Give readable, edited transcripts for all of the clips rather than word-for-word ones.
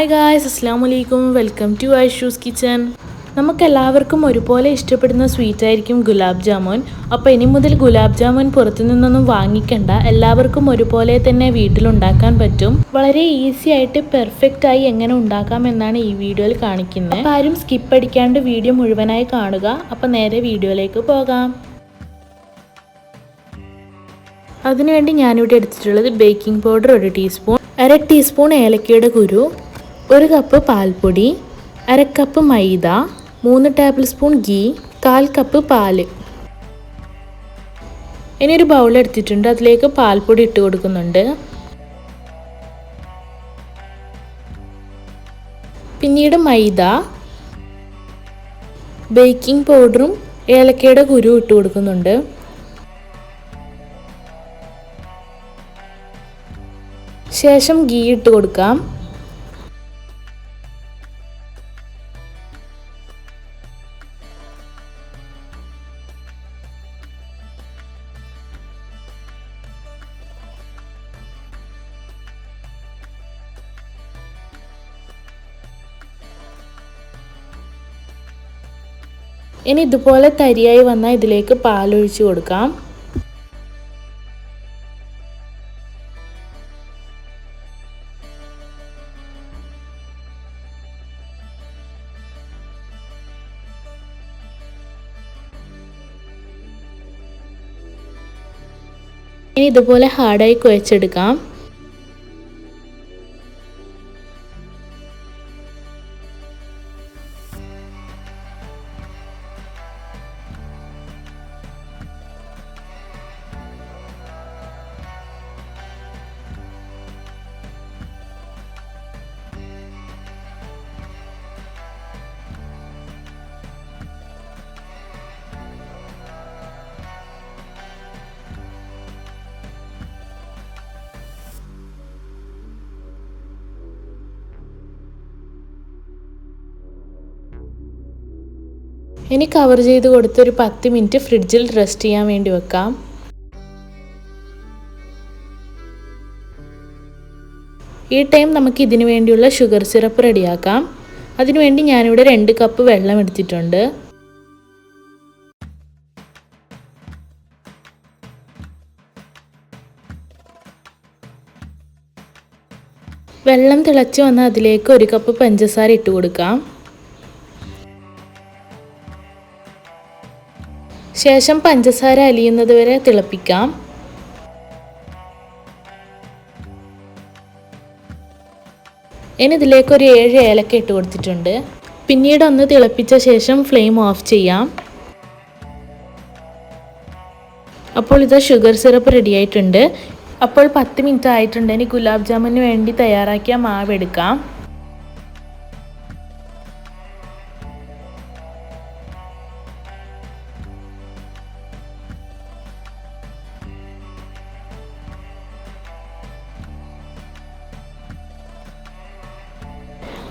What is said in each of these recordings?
Hi guys, അസ്സലാമു അലൈക്കും. Welcome to Aishu's kitchen. നമുക്കെല്ലാവർക്കും ഒരുപോലെ ഇഷ്ടപ്പെടുന്ന സ്വീറ്റ് ആയിരിക്കും ഗുലാബ് ജാമുൻ. അപ്പോൾ ഇനി മുതൽ ഗുലാബ് ജാമുൻ പുറത്തു നിന്നൊന്നും വാങ്ങിക്കണ്ട, എല്ലാവർക്കും ഒരുപോലെ തന്നെ വീട്ടിലുണ്ടാക്കാൻ പറ്റും. വളരെ ഈസി ആയിട്ട് പെർഫെക്റ്റ് ആയി എങ്ങനെ ഉണ്ടാക്കാം എന്നാണ് ഈ വീഡിയോയിൽ കാണിക്കുന്നത്. അപ്പോൾ ആരും സ്കിപ്പ് അടിക്കാണ്ട് വീഡിയോ മുഴുവനായി കാണുക. അപ്പോൾ നേരെ വീഡിയോയിലേക്ക് പോകാം. അതിനുവേണ്ടി ഞാനിവിടെ എടുത്തിട്ടുള്ളത് ബേക്കിംഗ് പൗഡർ 1 ടീസ്പൂൺ, 1/2 ടീസ്പൂൺ ഏലക്കയുടെ കുരു, 1 കപ്പ് പാൽപ്പൊടി, 1/2 കപ്പ് മൈദ, 3 ടേബിൾ സ്പൂൺ ഗീ, 1/4 കപ്പ് പാല്. ഇനി ഒരു ബൗൾ എടുത്തിട്ടുണ്ട്, അതിലേക്ക് പാൽപ്പൊടി ഇട്ട് കൊടുക്കുന്നുണ്ട്. പിന്നീട് മൈദ, ബേക്കിംഗ് പൗഡറും ഏലക്കയുടെ കുരു ഇട്ട് കൊടുക്കുന്നുണ്ട്. ശേഷം ഗീ ഇട്ട് കൊടുക്കാം. ഇനി ഇതുപോലെ തരിയായി വന്നാൽ ഇതിലേക്ക് പാലൊഴിച്ച് കൊടുക്കാം. ഇനി ഇതുപോലെ ഹാർഡായി കുഴച്ചെടുക്കാം. ഇനി കവർ ചെയ്ത് കൊടുത്ത് ഒരു 10 മിനിറ്റ് ഫ്രിഡ്ജിൽ റെസ്റ്റ് ചെയ്യാൻ വേണ്ടി വെക്കാം. ഈ ടൈം നമുക്ക് ഇതിനു വേണ്ടിയുള്ള ഷുഗർ സിറപ്പ് റെഡിയാക്കാം. അതിനുവേണ്ടി ഞാനിവിടെ 2 കപ്പ് വെള്ളം എടുത്തിട്ടുണ്ട്. വെള്ളം തിളച്ച് വന്നാൽ അതിലേക്ക് 1 കപ്പ് പഞ്ചസാര ഇട്ട് കൊടുക്കാം. ശേഷം പഞ്ചസാര അലിയുന്നത് വരെ തിളപ്പിക്കാം. ഇനി ഇതിലേക്ക് ഒരു 7 ഏലക്ക ഇട്ട് കൊടുത്തിട്ടുണ്ട്. പിന്നീട് ഒന്ന് തിളപ്പിച്ച ശേഷം ഫ്ലെയിം ഓഫ് ചെയ്യാം. അപ്പോൾ ഇത് ഷുഗർ സിറപ്പ് റെഡി ആയിട്ടുണ്ട്. അപ്പോൾ 10 മിനിറ്റ് ആയിട്ടുണ്ട്. ഇനി ഗുലാബ് ജാമുന് വേണ്ടി തയ്യാറാക്കിയ മാവ് എടുക്കാം.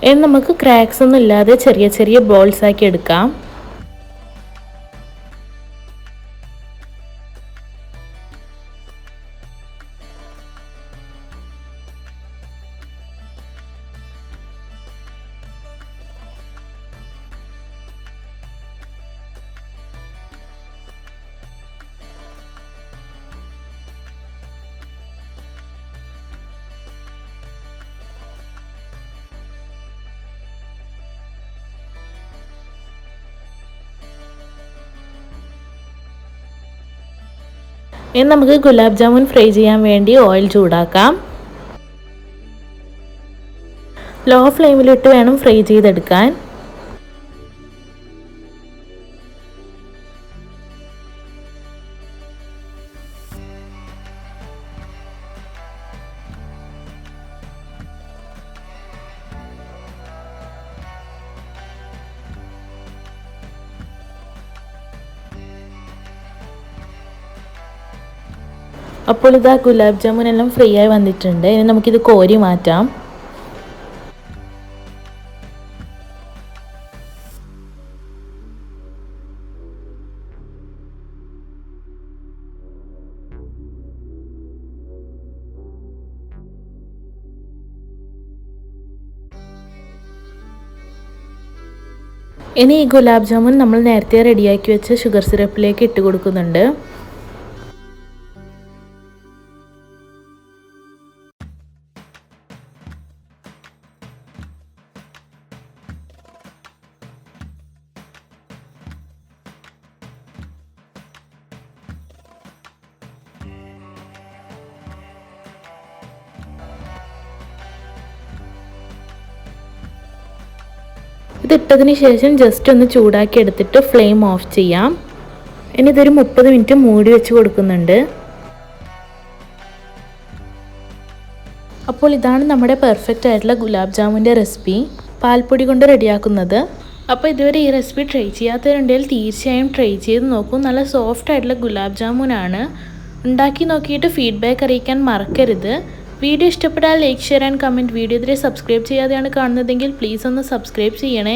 ഇനി നമുക്ക് ക്രാക്സ് ഒന്നും ഇല്ലാതെ ചെറിയ ചെറിയ ബോൾസ് ആക്കി എടുക്കാം. ഇനി നമുക്ക് ഗുലാബ് ജാമുൻ ഫ്രൈ ചെയ്യാൻ വേണ്ടി ഓയിൽ ചൂടാക്കാം. ലോ ഫ്ലെയിമിലിട്ട് വേണം ഫ്രൈ ചെയ്തെടുക്കാൻ. അപ്പോൾ ഇതാ ഗുലാബ് ജാമുൻ എല്ലാം ഫ്രൈ ആയി വന്നിട്ടുണ്ട്. ഇനി നമുക്കിത് കോരി മാറ്റാം. ഇനി ഈ ഗുലാബ് ജാമുൻ നമ്മൾ നേരത്തെ റെഡിയാക്കി വെച്ച ഷുഗർ സിറപ്പിലേക്ക് ഇട്ട് കൊടുക്കുന്നുണ്ട്. ഇതിട്ടതിന് ശേഷം ജസ്റ്റ് ഒന്ന് ചൂടാക്കി എടുത്തിട്ട് ഫ്ലെയിം ഓഫ് ചെയ്യാം. ഇനി ഇതൊരു 30 മിനിറ്റ് മൂടി വെച്ച് കൊടുക്കുന്നുണ്ട്. അപ്പോൾ ഇതാണ് നമ്മുടെ പെർഫെക്റ്റ് ആയിട്ടുള്ള ഗുലാബ് ജാമുൻ്റെ റെസിപ്പി, പാൽപ്പൊടി കൊണ്ട് റെഡിയാക്കുന്നത്. അപ്പോൾ ഇതുവരെ ഈ റെസിപ്പി ട്രൈ ചെയ്യാത്തവരുണ്ടെങ്കിൽ തീർച്ചയായും ട്രൈ ചെയ്ത് നോക്കൂ. നല്ല സോഫ്റ്റ് ആയിട്ടുള്ള ഗുലാബ് ജാമുനാണ്. ഉണ്ടാക്കി നോക്കിയിട്ട് ഫീഡ്ബാക്ക് അറിയിക്കാൻ മറക്കരുത്. വീഡിയോ ഇഷ്ടപ്പെട്ടാൽ like, share and comment. Video ഇതിൽ സബ്സ്ക്രൈബ് ചെയ്യാതെയാണ് കാണുന്നതെങ്കിൽ പ്ലീസ് ഒന്ന് സബ്സ്ക്രൈബ് ചെയ്യണേ.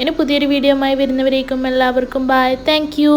ഇനി പുതിയൊരു വീഡിയോയുമായി വരുന്നവരേക്കും എല്ലാവർക്കും ബൈ. Thank you.